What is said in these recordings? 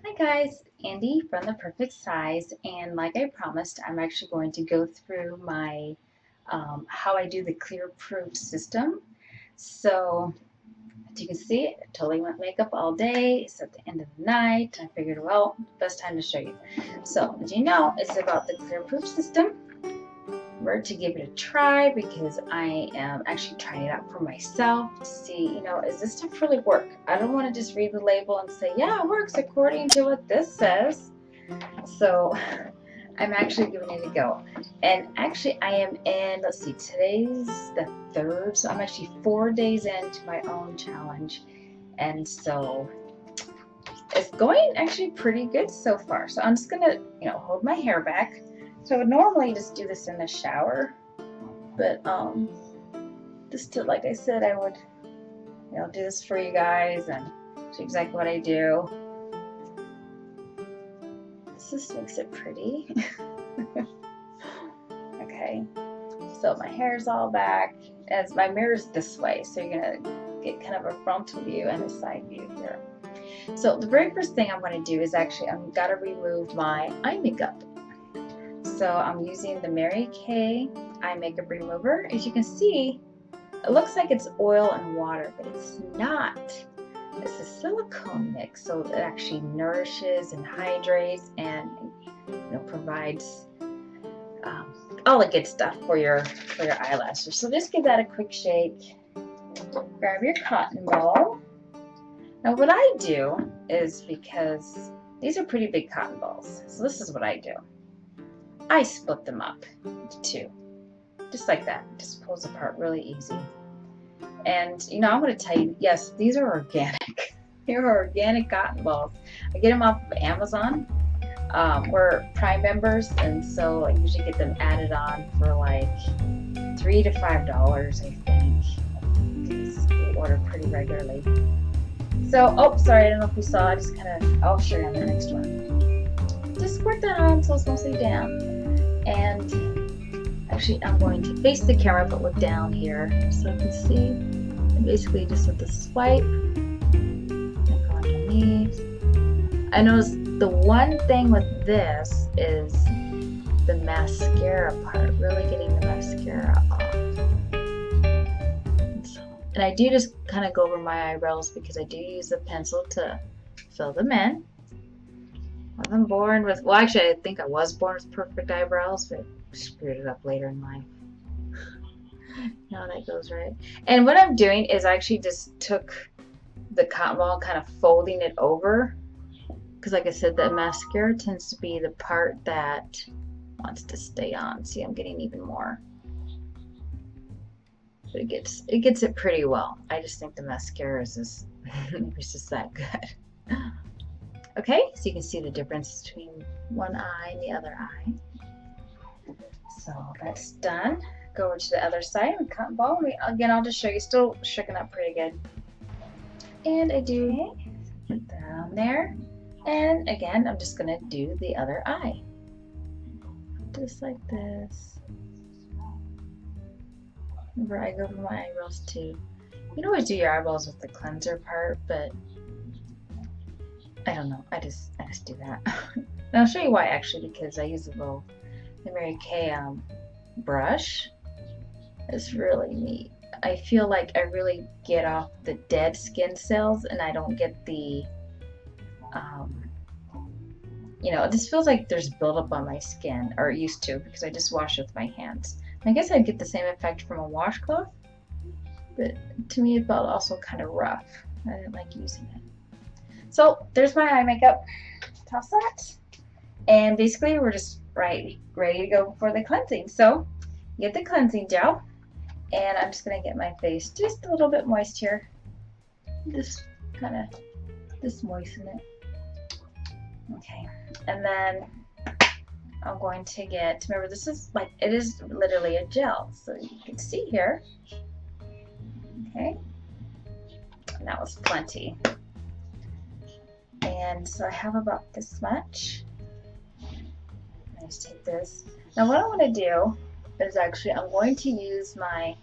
Hi guys, Andy from The Perfect Size, and like I promised, I'm actually going to go through my how I do the ClearProof system. So as you can see, I totally went makeup all day. It's at the end of the night. I figured, well, best time to show you. So as you know, it's about the ClearProof system. We're to give it a try because I am actually trying it out for myself to see, is this stuff really work? I don't want to just read the label and say, yeah, it works according to what this says. So I'm actually giving it a go. And actually I am in, let's see, today's the 3rd, so I'm actually 4 days into my own challenge. And so it's going actually pretty good so far. So I'm just gonna, hold my hair back. So I would normally just do this in the shower, but just to, like I said, I would, do this for you guys and show exactly what I do. This just makes it pretty. Okay, so my hair's all back as my mirror's this way, so you're gonna get kind of a frontal view and a side view here. So the very first thing I'm going to do is actually I've got to remove my eye makeup. So I'm using the MaryKay eye makeup remover. As you can see, it looks like it's oil and water, but it's not. It's a silicone mix, so it actually nourishes and hydrates and provides all the good stuff for your eyelashes. So just give that a quick shake. Grab your cotton ball. Now what I do is, because these are pretty big cotton balls, so this is what I do. I split them up into 2, just like that. Just pulls apart really easy. And I'm going to tell you, yes, these are organic. They are organic cotton balls. I get them off of Amazon. We're Prime members, and so I usually get them added on for like $3 to $5, I think, because we order pretty regularly. So, oh, sorry, I don't know if you saw. I just I'll show you on the next one. Just squirt that on so it's mostly down. And actually, I'm going to face the camera but look down here so you can see. And basically, just with the swipe, and go underneath. I noticed the one thing with this is the mascara part, really getting the mascara off. And I do just kind of go over my eyebrows because I do use a pencil to fill them in. I wasn't born with, well, actually, I think I was born with perfect eyebrows, but screwed it up later in life. Now that goes right. And what I'm doing is I actually just took the cotton ball, kind of folding it over, because like I said, the mascara tends to be the part that wants to stay on. See, I'm getting even more. But it gets it pretty well. I just think the mascara is just that good. Okay, so you can see the difference between one eye and the other eye. So that's done. Go over to the other side with cotton ball. Again, I'll just show you. Still shaking up pretty good. And I do put that on there. And again, I'm just going to do the other eye. Just like this. Remember, I go over my eyebrows too. You can always do your eyebrows with the cleanser part, but I don't know. I just do that. And I'll show you why, actually, because I use the MaryKay brush. It's really neat. I feel like I really get off the dead skin cells, and I don't get the it just feels like there's buildup on my skin, or it used to, because I just wash with my hands. I guess I'd get the same effect from a washcloth, but to me it felt also kind of rough. I didn't like using it. So there's my eye makeup. Toss that. And basically we're just ready to go for the cleansing. So get the cleansing gel, and I'm just going to get my face just a little bit moist here. Just moisten it. Okay, and then I'm going to get, remember this is like, it is literally a gel, so you can see here. Okay, and that was plenty. And so I have about this much. I just take this. Now what I want to do is actually, I'm going to use my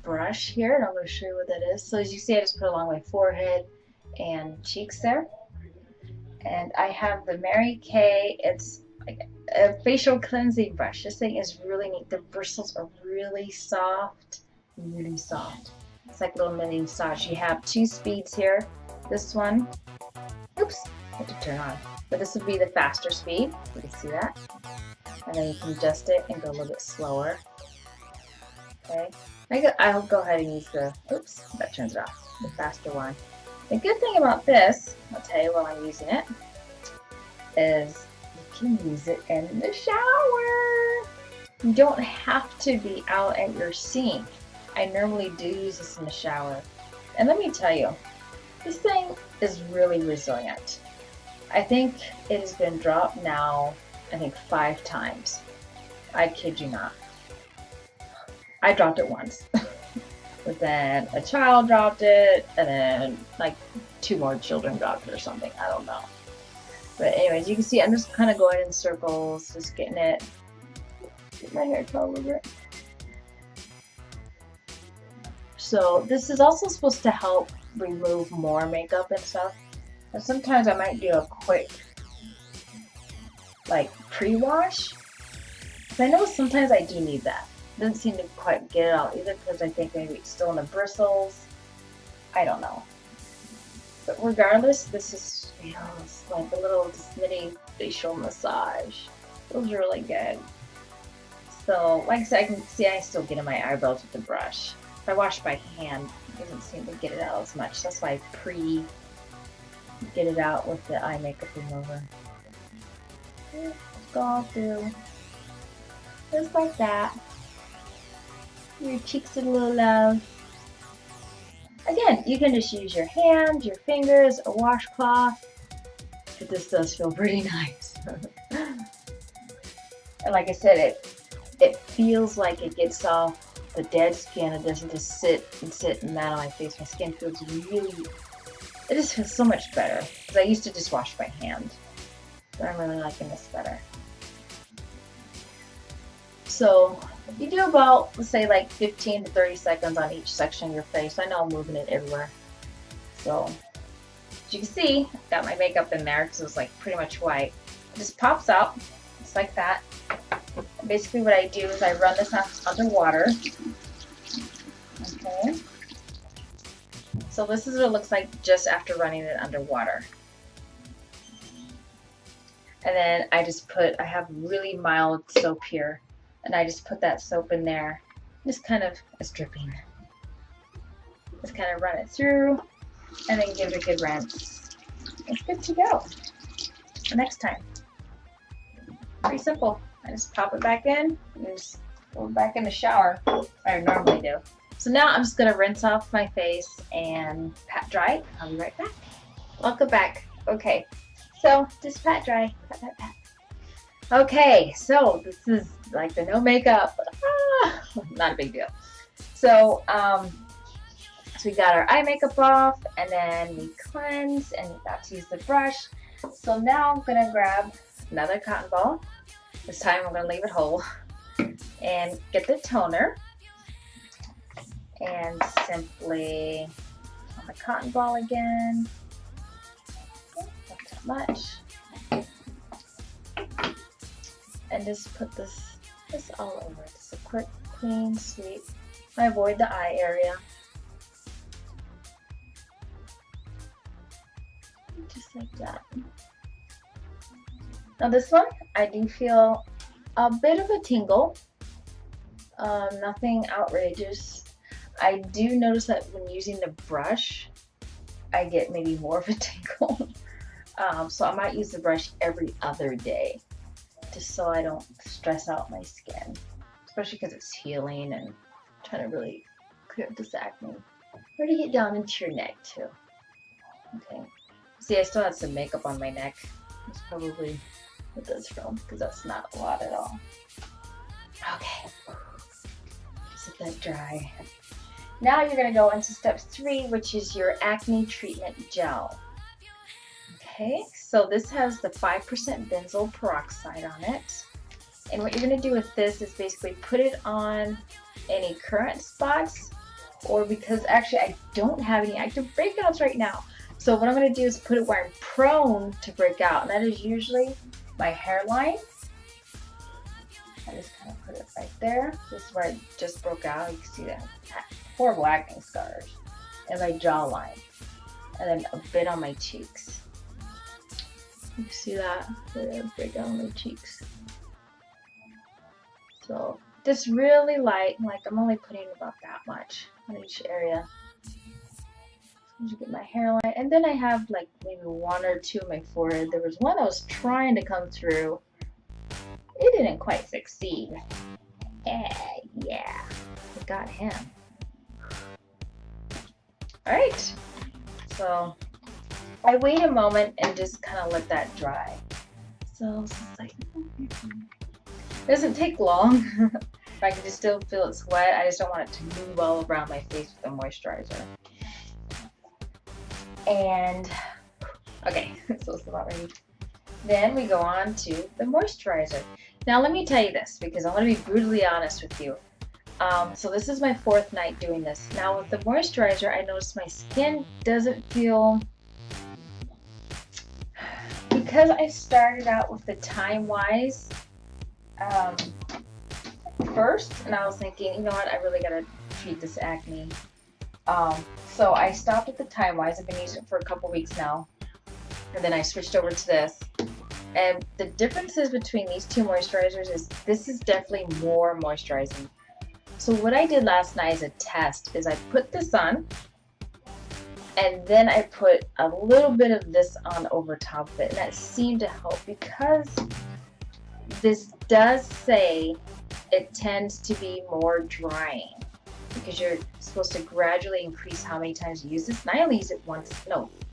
brush here, and I'm going to show you what that is. So as you see, I just put it along my forehead, and cheeks there. And I have the MaryKay. It's like a facial cleansing brush. This thing is really neat. The bristles are really soft, really soft. It's like a little mini massage. You have 2 speeds here. This one, oops, I have to turn on. But this would be the faster speed. You can see that. And then you can adjust it and go a little bit slower. Okay. I'll go ahead and use the, oops, that turns it off, the faster one. The good thing about this, I'll tell you while I'm using it, is you can use it in the shower. You don't have to be out at your sink. I normally do use this in the shower. And let me tell you, this thing is really resilient. I think it has been dropped now, I think 5 times. I kid you not. I dropped it once. But then a child dropped it, and then like 2 more children dropped it or something. I don't know. But anyways, you can see I'm just kind of going in circles, just getting it. Get my hair all over it. So this is also supposed to help remove more makeup and stuff. And sometimes I might do a quick like pre-wash. I know sometimes I do need that. Doesn't seem to quite get it out either because I think maybe it's still in the bristles. I don't know. But regardless, this is, you know, it's like a little mini facial massage. Feels really good. So, like I said, I can see I still get in my eyebrows with the brush. If I wash by hand, it doesn't seem to get it out as much. That's why I get it out with the eye makeup remover. Just go all through. Just like that. Your cheeks a little love. Again, you can just use your hand, your fingers, a washcloth. But this does feel pretty nice. And like I said, it feels like it gets off the dead skin. It doesn't just sit and mat on my face. My skin feels really, it just feels so much better. Because I used to just wash by hand. But I'm really liking this better. So you do about, let's say, like 15 to 30 seconds on each section of your face. I know I'm moving it everywhere. So, as you can see, I've got my makeup in there because it was like pretty much white. It just pops out, just like that. And basically what I do is I run this under water. Okay. So this is what it looks like just after running it under water. And then I have really mild soap here. And I just put that soap in there, just kind of, it's dripping. Just kind of run it through, and then give it a good rinse. It's good to go for next time. Pretty simple. I just pop it back in, and just go back in the shower, like I normally do. So now I'm just gonna rinse off my face and pat dry. I'll be right back. Welcome back. Okay, so just pat dry, pat, pat, pat. Okay, so this is like the no makeup, not a big deal. So, so we got our eye makeup off, and then we cleanse, and we got to use the brush. So now I'm gonna grab another cotton ball. This time I'm gonna leave it whole, and get the toner, and simply on the cotton ball again. Not that much. And just put this all over. Just a quick, clean sweep. I avoid the eye area. Just like that. Now this one, I do feel a bit of a tingle. Nothing outrageous. I do notice that when using the brush, I get maybe more of a tingle. So I might use the brush every other day, just so I don't stress out my skin, especially because it's healing and trying to really clear up this acne. Ready to get down into your neck too. Okay. See, I still have some makeup on my neck. That's probably what that's from, because that's not a lot at all. Okay. Just let that dry. Now you're going to go into step 3, which is your acne treatment gel. Okay, so this has the 5% benzoyl peroxide on it. And what you're going to do with this is basically put it on any current spots, or because actually I don't have any active breakouts right now. So what I'm going to do is put it where I'm prone to break out, and that is usually my hairline. I just kind of put it right there. This is where it just broke out. You can see that horrible acne scars, and my jawline, and then a bit on my cheeks. You see that? Break out on my cheeks. So just really light, like I'm only putting about that much on each area. So you get my hairline, and then I have like maybe one or two on my forehead. There was one that was trying to come through. It didn't quite succeed. Yeah, I got him. Alright, so I wait a moment and just kind of let that dry. So it's like, it doesn't take long. If I can just still feel it sweat, I just don't want it to move all around my face with the moisturizer. And, okay, so it's about ready. Then we go on to the moisturizer. Now let me tell you this, because I want to be brutally honest with you. So this is my 4th night doing this. Now with the moisturizer, I noticed my skin doesn't feel, because I started out with the time-wise first, and I was thinking, you know what, I really gotta treat this acne. So I stopped at the time-wise. I've been using it for a couple weeks now, and then I switched over to this. And the differences between these two moisturizers is this is definitely more moisturizing. So what I did last night as a test is I put this on, and then I put a little bit of this on over top of it, and that seemed to help, because this does say it tends to be more drying, because you're supposed to gradually increase how many times you use this. And I only use it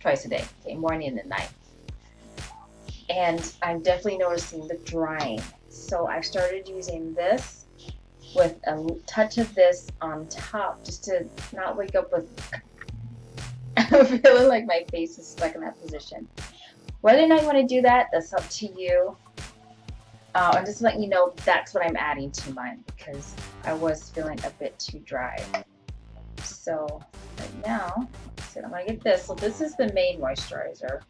twice a day, okay, morning and night. And I'm definitely noticing the drying. So I started using this with a touch of this on top, just to not wake up with feeling like my face is stuck in that position. Whether or not you want to do that, that's up to you. I'm just letting you know that's what I'm adding to mine, because I was feeling a bit too dry. So right now, I'm going to get this. So this is the main moisturizer,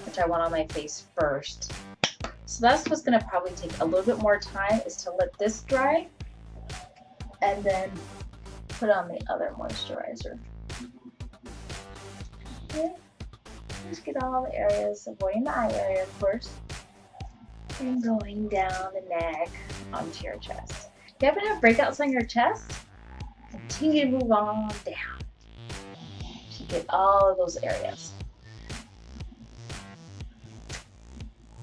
which I want on my face first. So that's what's going to probably take a little bit more time, is to let this dry and then put on the other moisturizer. Okay. Just get all the areas, avoiding the eye area, of course, and going down the neck onto your chest. If you happen to have breakouts on your chest, continue to move on down to get all of those areas.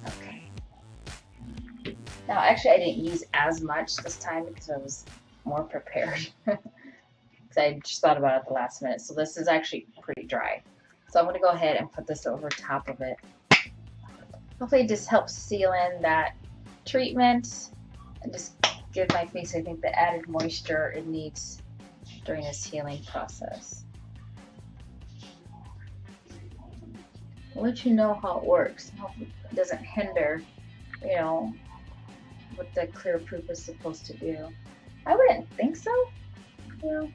Okay. Now, actually, I didn't use as much this time because I was more prepared. Because I just thought about it at the last minute. So this is actually pretty dry. So I'm going to go ahead and put this over top of it. Hopefully it just helps seal in that treatment and just give my face, I think, the added moisture it needs during this healing process. I'll let you know how it works. Hopefully it doesn't hinder, you know, what the ClearProof is supposed to do. I wouldn't think so. You know,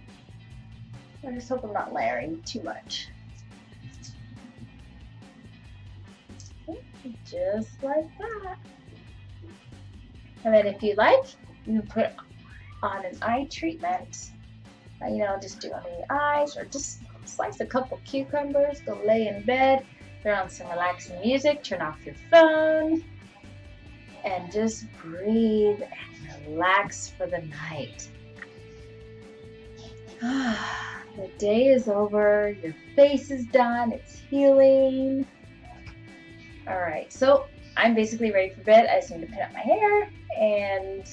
I just hope I'm not layering too much. Just like that. And then if you like, you can put on an eye treatment. You know, just do under the eyes, or just slice a couple cucumbers, go lay in bed, turn on some relaxing music, turn off your phone, and just breathe and relax for the night. The day is over, your face is done, it's healing. Alright, so I'm basically ready for bed. I just need to pin up my hair, and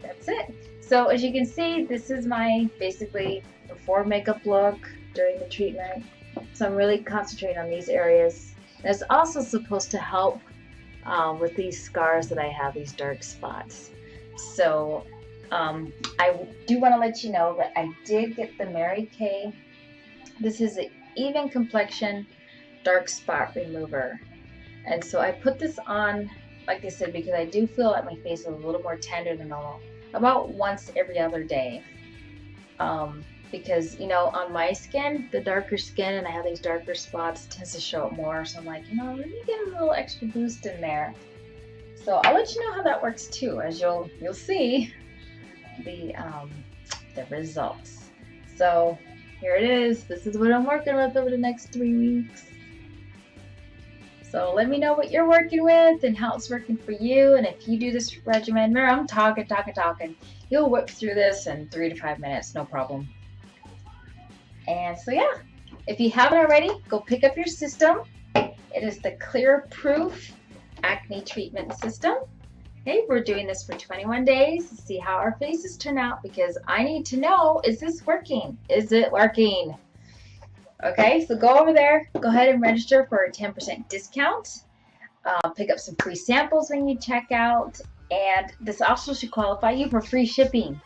that's it. So as you can see, this is my basically before makeup look during the treatment. So I'm really concentrating on these areas. And it's also supposed to help with these scars that I have, these dark spots. So I do want to let you know that I did get the MaryKay. This is an even complexion dark spot remover. And so I put this on, like I said, because I do feel like my face is a little more tender than normal, about once every other day. because, you know, on my skin, the darker skin, and I have these darker spots, tends to show up more. So I'm like, you know, let me get a little extra boost in there. So I'll let you know how that works too, as you'll see the results. So here it is. This is what I'm working with over the next 3 weeks. So let me know what you're working with and how it's working for you. And if you do this regimen, remember, I'm talking. You'll whip through this in 3 to 5 minutes, no problem. And so yeah, if you haven't already, go pick up your system. It is the ClearProof Acne Treatment System. Okay, we're doing this for 21 days to see how our faces turn out, because I need to know, is this working? Is it working? Okay, so go over there, go ahead and register for a 10% discount. Pick up some free samples when you check out, and this also should qualify you for free shipping.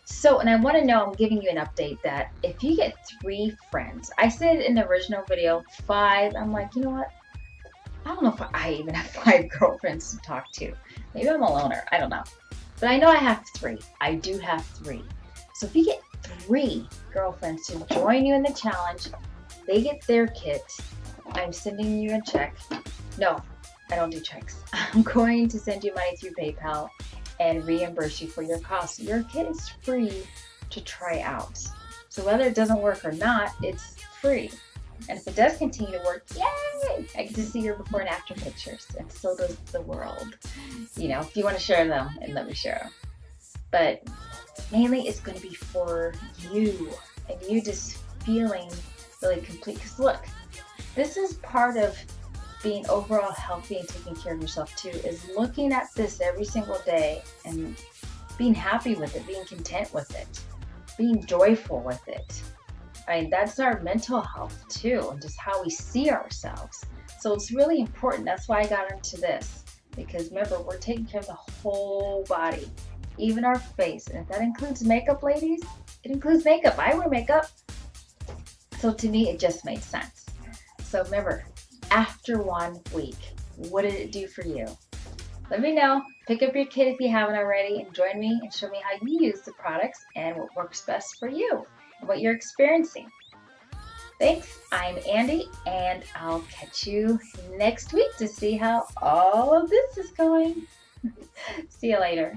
So, and I want to know, I'm giving you an update that if you get 3 friends, I said in the original video 5, I'm like, you know what? I don't know if I even have 5 girlfriends to talk to. Maybe I'm a loner, I don't know. But I know I have 3. I do have 3. So if you get 3 girlfriends to join you in the challenge, they get their kit, I'm sending you a check. No, I don't do checks. I'm going to send you money through PayPal and reimburse you for your costs. Your kit is free to try out. So whether it doesn't work or not, it's free. And if it does continue to work, yay! I get to see your before and after pictures, and so does the world. You know, if you want to share them, and let me share them. But mainly it's going to be for you, and you just feeling really complete. Because look, this is part of being overall healthy and taking care of yourself too, is looking at this every single day and being happy with it, being content with it, being joyful with it. I mean, that's our mental health too, and just how we see ourselves. So it's really important. That's why I got into this, because remember, we're taking care of the whole body, even our face. And if that includes makeup, ladies, it includes makeup. I wear makeup. So to me, it just made sense. So remember, after 1 week, what did it do for you? Let me know. Pick up your kit if you haven't already, and join me and show me how you use the products and what works best for you and what you're experiencing. Thanks. I'm Andy, and I'll catch you next week to see how all of this is going. See you later.